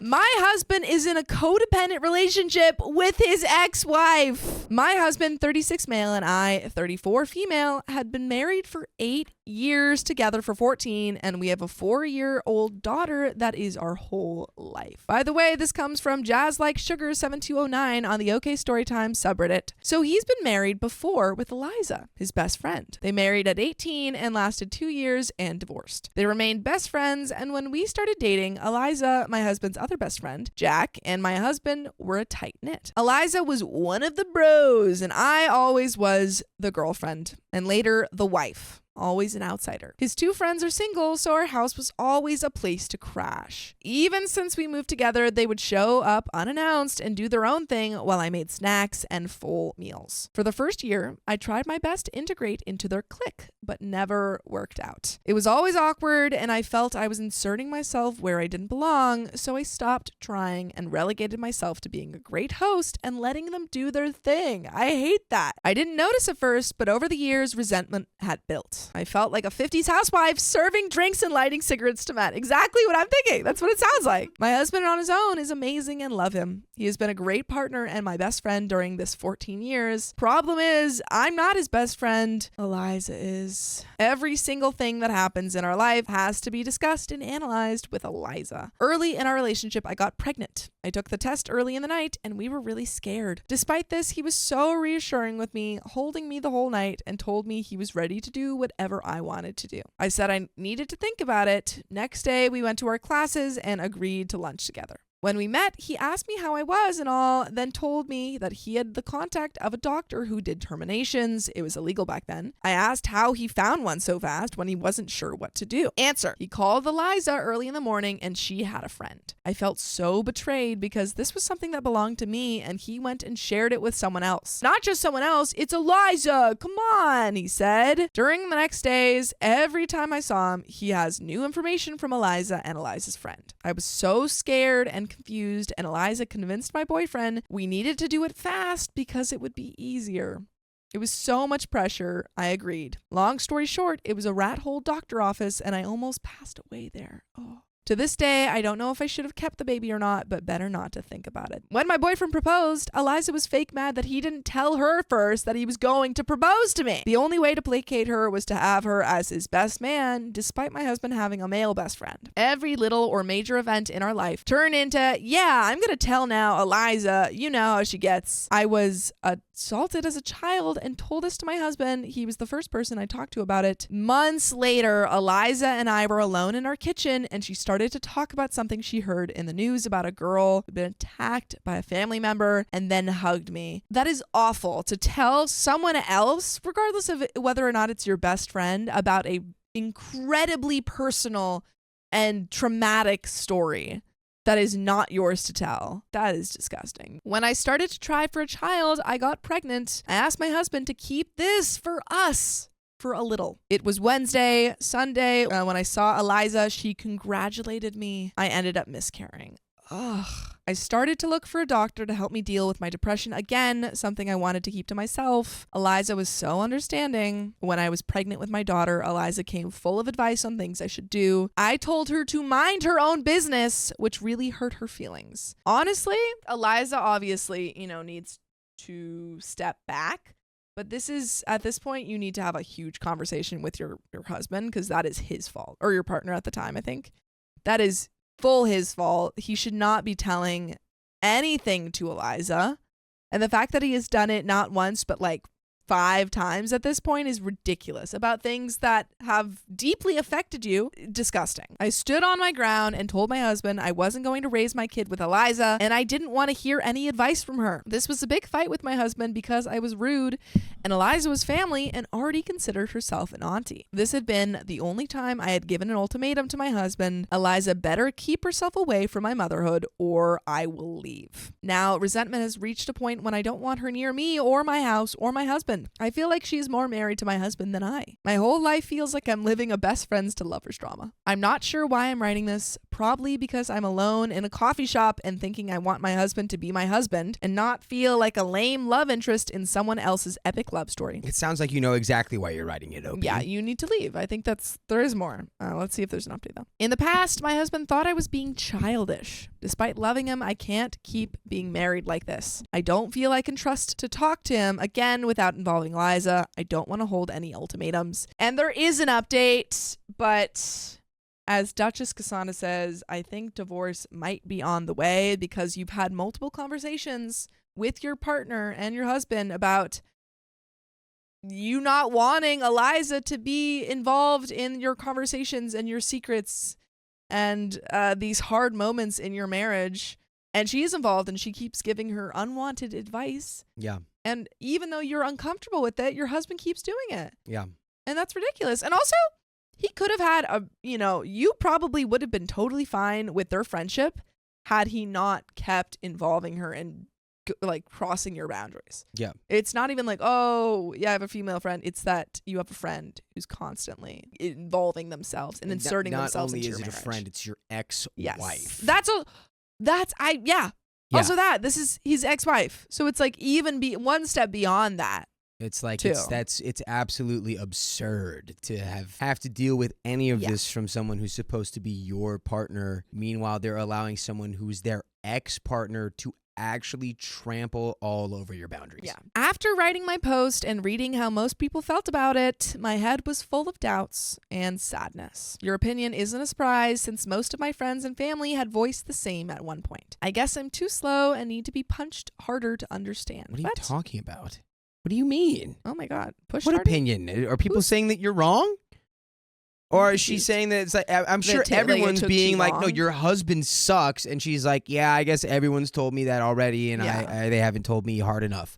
My husband is in a codependent relationship with his ex-wife. My husband, 36 male, and I, 34 female, had been married for 8 years, together for 14, and we have a 4-year-old daughter that is our whole life. By the way, this comes from Jazz Like Sugar 7209 on the OK Storytime subreddit. So he's been married before with Eliza, his best friend. They married at 18 and lasted 2 years and divorced. They remained best friends, and when we started dating, Eliza, my husband's other best friend, Jack, and my husband were a tight-knit. Eliza was one of the bros, and I always was the girlfriend, and later the wife. Always an outsider. His 2 friends are single, so our house was always a place to crash. Even since we moved together, they would show up unannounced and do their own thing while I made snacks and full meals. For the first year, I tried my best to integrate into their clique, but never worked out. It was always awkward, and I felt I was inserting myself where I didn't belong, so I stopped trying and relegated myself to being a great host and letting them do their thing. I hate that. I didn't notice at first, but over the years, resentment had built. I felt like a 50s housewife serving drinks and lighting cigarettes to men. Exactly what I'm thinking. That's what it sounds like. My husband on his own is amazing and love him. He has been a great partner and my best friend during this 14 years. Problem is, I'm not his best friend. Eliza is. Every single thing that happens in our life has to be discussed and analyzed with Eliza. Early in our relationship, I got pregnant. I took the test early in the night and we were really scared. Despite this, he was so reassuring with me, holding me the whole night, and told me he was ready to do whatever I wanted to do. I said I needed to think about it. Next day, we went to our classes and agreed to lunch together. When we met, he asked me how I was and all, then told me that he had the contact of a doctor who did terminations. It was illegal back then. I asked how he found one so fast when he wasn't sure what to do. Answer: he called Eliza early in the morning and she had a friend. I felt so betrayed because this was something that belonged to me and he went and shared it with someone else. Not just someone else, it's Eliza, come on, he said. During the next days, every time I saw him, he has new information from Eliza and Eliza's friend. I was so scared and confused, and Eliza convinced my boyfriend we needed to do it fast because it would be easier. It was so much pressure. I agreed. Long story short, it was a rat hole doctor office and I almost passed away there. Oh. To this day, I don't know if I should have kept the baby or not, but better not to think about it. When my boyfriend proposed, Eliza was fake mad that he didn't tell her first that he was going to propose to me. The only way to placate her was to have her as his best man, despite my husband having a male best friend. Every little or major event in our life turned into, yeah, I'm going to tell now Eliza, you know how she gets. I was assaulted as a child and told this to my husband. He was the first person I talked to about it. Months later, Eliza and I were alone in our kitchen and she started to talk about something she heard in the news about a girl who'd been attacked by a family member and then hugged me. That is awful to tell someone else, regardless of whether or not it's your best friend, about a incredibly personal and traumatic story that is not yours to tell. That is disgusting. When I started to try for a child, I got pregnant. I asked my husband to keep this for us for a little. It was Wednesday, Sunday, when I saw Eliza, she congratulated me. I ended up miscarrying. Ugh. I started to look for a doctor to help me deal with my depression again, something I wanted to keep to myself. Eliza was so understanding. When I was pregnant with my daughter, Eliza came full of advice on things I should do. I told her to mind her own business, which really hurt her feelings. Honestly, Eliza obviously, needs to step back. But this is, at this point, you need to have a huge conversation with your husband because that is his fault. Or your partner at the time, I think. That is full his fault. He should not be telling anything to Eliza. And the fact that he has done it not once, but like 5 times at this point is ridiculous about things that have deeply affected you. Disgusting. I stood on my ground and told my husband I wasn't going to raise my kid with Eliza and I didn't want to hear any advice from her. This was a big fight with my husband because I was rude and Eliza was family and already considered herself an auntie. This had been the only time I had given an ultimatum to my husband. Eliza better keep herself away from my motherhood or I will leave. Now, resentment has reached a point when I don't want her near me or my house or my husband. I feel like she is more married to my husband than I. My whole life feels like I'm living a best friends to lovers drama. I'm not sure why I'm writing this. probably because I'm alone in a coffee shop and thinking I want my husband to be my husband and not feel like a lame love interest in someone else's epic love story. It sounds like you know exactly why you're writing it, Opie. Yeah, you need to leave. I think there is more. Let's see if there's an update though. In the past, my husband thought I was being childish. Despite loving him, I can't keep being married like this. I don't feel I can trust to talk to him again without involving Eliza. I don't want to hold any ultimatums. And there is an update, but as Duchess Cassandra says, I think divorce might be on the way because you've had multiple conversations with your partner and your husband about you not wanting Eliza to be involved in your conversations and your secrets and these hard moments in your marriage. And she is involved and she keeps giving her unwanted advice. Yeah. And even though you're uncomfortable with it, your husband keeps doing it. Yeah. And that's ridiculous. And also, he could have had you probably would have been totally fine with their friendship had he not kept involving her and like crossing your boundaries. Yeah. It's not even like, oh, yeah, I have a female friend. It's that you have a friend who's constantly involving themselves and inserting themselves into your marriage. Not only is it a friend, it's your ex-wife. Yes. Also this is his ex-wife. So it's like even one step beyond that. It's like it's absolutely absurd to have to deal with any of this from someone who's supposed to be your partner. Meanwhile, they're allowing someone who's their ex-partner to actually trample all over your boundaries. Yeah. After writing my post and reading how most people felt about it, my head was full of doubts and sadness. Your opinion isn't a surprise since most of my friends and family had voiced the same at one point. I guess I'm too slow and need to be punched harder to understand. What are you talking about? What do you mean? Oh my God. What opinion? Are people saying that you're wrong? Or is she saying that it's like, I'm sure everyone's being like, no, your husband sucks. And she's like, yeah, I guess everyone's told me that already. And they haven't told me hard enough.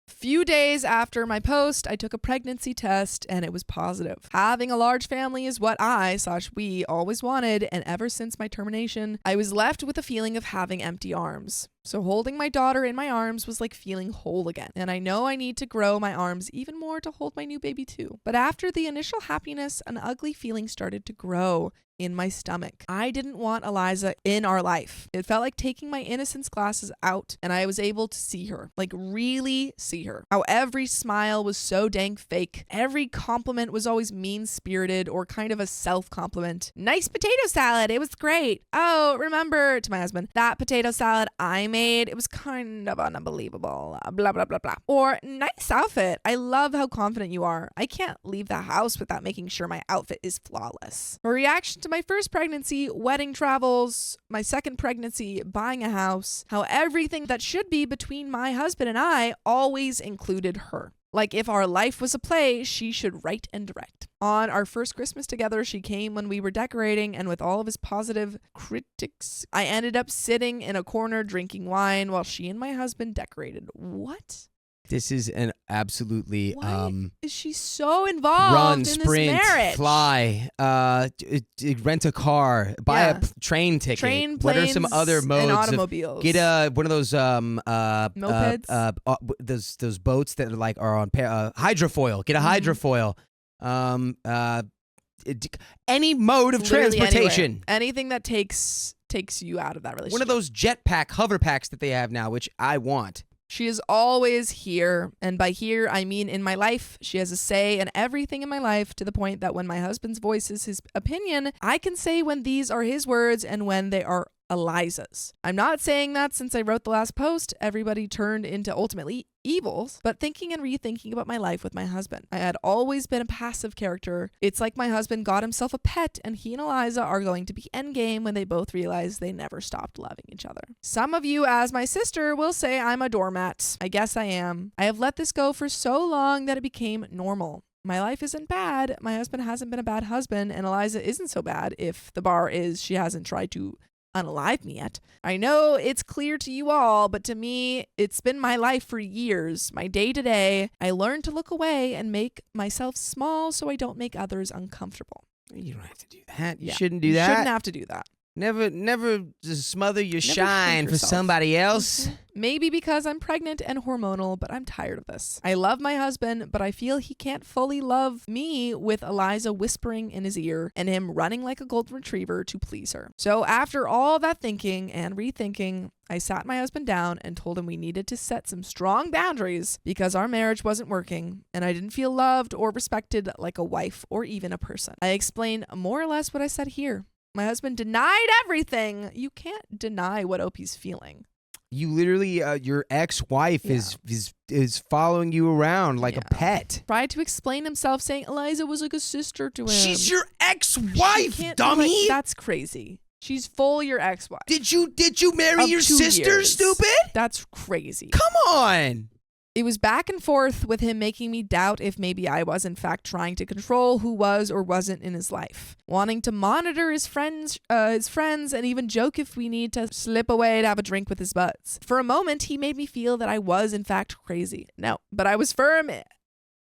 Few days after my post, I took a pregnancy test and it was positive. Having a large family is what we always wanted. And ever since my termination, I was left with a feeling of having empty arms. So holding my daughter in my arms was like feeling whole again. And I know I need to grow my arms even more to hold my new baby too. But after the initial happiness, an ugly feeling started to grow in my stomach. I didn't want Eliza in our life. It felt like taking my innocence glasses out and I was able to see her, like really see her. How every smile was so dang fake. Every compliment was always mean-spirited or kind of a self-compliment. Nice potato salad. It was great. Oh, remember, to my husband, that potato salad I made, it was kind of unbelievable. Blah, blah, blah, blah. Or nice outfit. I love how confident you are. I can't leave the house without making sure my outfit is flawless. Her reaction to my first pregnancy, wedding travels, my second pregnancy, buying a house, how everything that should be between my husband and I always included her. Like if our life was a play, she should write and direct. On our first Christmas together, she came when we were decorating, and with all of his positive critics, I ended up sitting in a corner drinking wine while she and my husband decorated. What? This is an absolutely Why is she so involved run, in sprint, this marriage? Fly, rent a car, buy a train ticket. Train, what are some other modes? And automobiles. Get one of those mopeds. Those boats that are on hydrofoil. Get a hydrofoil. Any mode of transportation. Anywhere. Anything that takes you out of that relationship. One of those jetpack hover packs that they have now, which I want. She is always here, and by here, I mean in my life. She has a say in everything in my life, to the point that when my husband's voices his opinion, I can say when these are his words and when they are Eliza's. I'm not saying that since I wrote the last post, everybody turned into ultimately evils, but thinking and rethinking about my life with my husband. I had always been a passive character. It's like my husband got himself a pet and he and Eliza are going to be endgame when they both realize they never stopped loving each other. Some of you, as my sister, will say I'm a doormat. I guess I am. I have let this go for so long that it became normal. My life isn't bad. My husband hasn't been a bad husband, and Eliza isn't so bad if the bar is she hasn't tried to unalive me yet. I know it's clear to you all, but to me, it's been my life for years. My day to day, I learned to look away and make myself small so I don't make others uncomfortable. You don't have to do that. You shouldn't do that. You shouldn't have to do that. Never just smother your shine shrink for yourself. somebody else. Maybe because I'm pregnant and hormonal, but I'm tired of this. I love my husband, but I feel he can't fully love me with Eliza whispering in his ear and him running like a golden retriever to please her. So after all that thinking and rethinking, I sat my husband down and told him we needed to set some strong boundaries because our marriage wasn't working and I didn't feel loved or respected like a wife or even a person. I explained more or less what I said here. My husband denied everything. You can't deny what Opie's feeling. You literally, your ex-wife is following you around like a pet. Tried to explain himself, saying Eliza was like a sister to him. She's your ex-wife, dummy. That's crazy. She's full your ex-wife. Did you marry your sister, stupid? That's crazy. Come on. It was back and forth with him making me doubt if maybe I was in fact trying to control who was or wasn't in his life. Wanting to monitor his friends and even joke if we need to slip away to have a drink with his buds. For a moment, he made me feel that I was in fact crazy. No, but I was firm.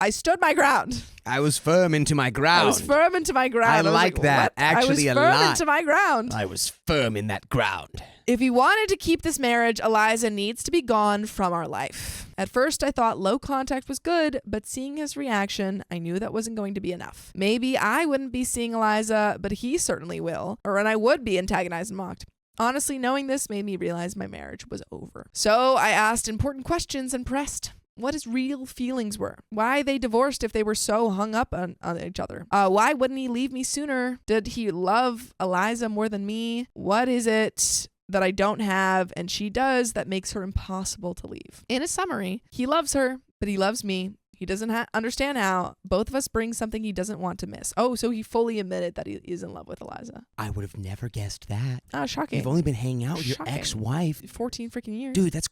I stood my ground. I was firm into my ground. I was firm into my ground. I like that actually a lot. I was firm into my ground. I was firm in that ground. If he wanted to keep this marriage, Eliza needs to be gone from our life. At first, I thought low contact was good, but seeing his reaction, I knew that wasn't going to be enough. Maybe I wouldn't be seeing Eliza, but he certainly will, and I would be antagonized and mocked. Honestly, knowing this made me realize my marriage was over. So I asked important questions and pressed what his real feelings were. Why they divorced if they were so hung up on each other. Why wouldn't he leave me sooner? Did he love Eliza more than me? What is it that I don't have and she does that makes her impossible to leave? In a summary, he loves her, but he loves me. He doesn't understand how. Both of us bring something he doesn't want to miss. Oh, so he fully admitted that he is in love with Eliza. I would have never guessed that. Oh, shocking. You've only been hanging out with your ex-wife. 14 freaking years. Dude, that's...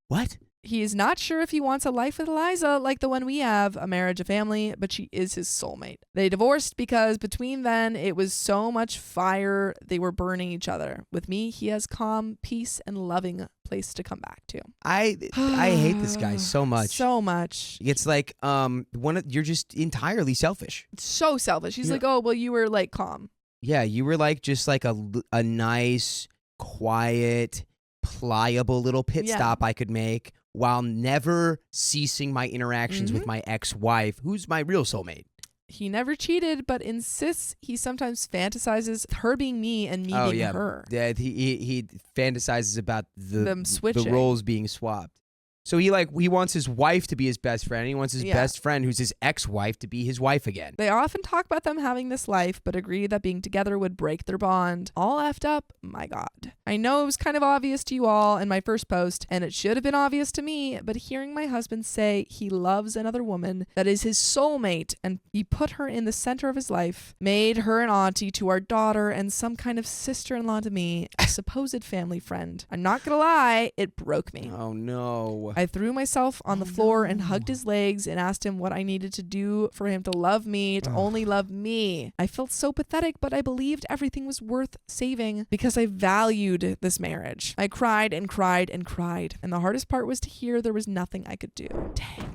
What? He is not sure if he wants a life with Eliza like the one we have, a marriage, a family, but she is his soulmate. They divorced because between then, it was so much fire, they were burning each other. With me, he has calm, peace, and loving place to come back to. I hate this guy so much. So much. It's like you're just entirely selfish. So selfish. He's like, oh, well, you were like calm. Yeah, you were like just like a nice, quiet, pliable little pit stop I could make while never ceasing my interactions with my ex-wife, who's my real soulmate. He never cheated, but insists he sometimes fantasizes her being me and me being her. Yeah, he fantasizes about them switching. the roles being swapped. So he wants his wife to be his best friend. And he wants his best friend, who's his ex-wife, to be his wife again. They often talk about them having this life, but agree that being together would break their bond. All effed up? My God. I know it was kind of obvious to you all in my first post, and it should have been obvious to me, but hearing my husband say he loves another woman that is his soulmate, and he put her in the center of his life, made her an auntie to our daughter and some kind of sister-in-law to me, a supposed family friend. I'm not gonna lie, it broke me. Oh no. I threw myself on the floor and hugged his legs and asked him what I needed to do for him to love me, to only love me. I felt so pathetic, but I believed everything was worth saving because I valued this marriage. I cried and cried and cried, and the hardest part was to hear there was nothing I could do. Dang.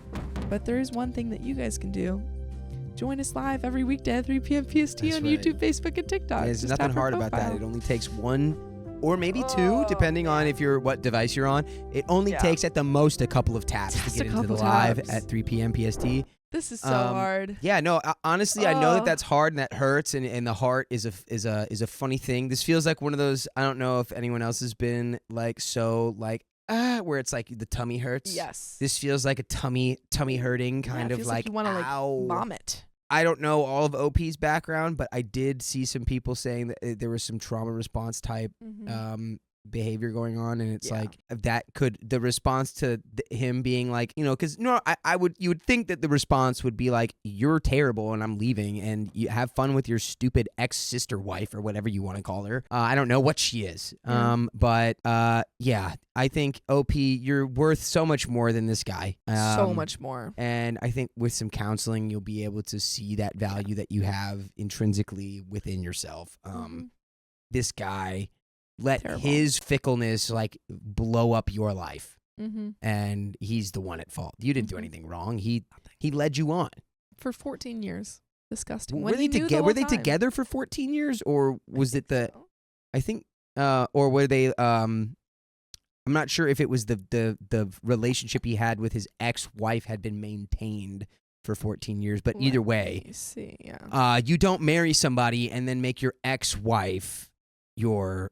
But there is one thing that you guys can do. Join us live every weekday at 3 p.m. PST on YouTube, Facebook, and TikTok. There's nothing hard about that. It only takes one or maybe two, depending on what device you're on. It only takes at the most a couple of taps to get into the live at 3 p.m. PST. This is so hard. Yeah, no, honestly, I know that that's hard and that hurts, and the heart is a funny thing. This feels like one of those, I don't know if anyone else has been like where it's like the tummy hurts. Yes. This feels like a tummy hurting kind of like you want to ow. Vomit. I don't know all of OP's background, but I did see some people saying that there was some trauma response type behavior going on, and it's like the response to him being like, because you would think that the response would be like, you're terrible and I'm leaving, and you have fun with your stupid ex-sister wife or whatever you want to call her. I don't know what she is. But I think OP, you're worth so much more than this guy. So much more. And I think with some counseling, you'll be able to see that value that you have intrinsically within yourself. This guy let his fickleness blow up your life, and he's the one at fault. You didn't do anything wrong. He led you on for 14 years. Disgusting. Were they together for 14 years, or was it the? I think, or were they? I'm not sure if it was the relationship he had with his ex-wife had been maintained for 14 years, but either way, Let me see. Yeah. You don't marry somebody and then make your ex-wife your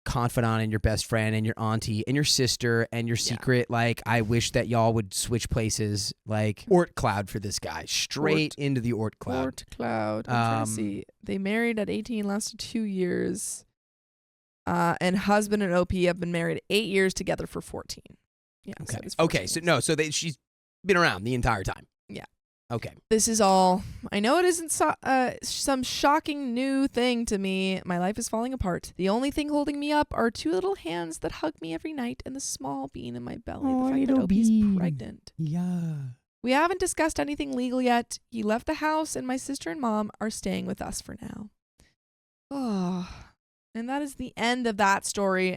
confidant and your best friend and your auntie and your sister and your secret. Like, I wish that y'all would switch places. Like, Ort Cloud for this guy, straight into the Ort Cloud. Ort Cloud. I'm trying to see. They married at 18, lasted 2 years. And husband and OP have been married 8 years, together for 14. Yeah. Okay. So Okay. So she's been around the entire time. Yeah. Okay. This is all. I know it isn't some shocking new thing to me. My life is falling apart. The only thing holding me up are 2 little hands that hug me every night and the small bean in my belly. Oh, the fact that OP's pregnant. Yeah. We haven't discussed anything legal yet. He left the house and my sister and mom are staying with us for now. Oh. And that is the end of that story.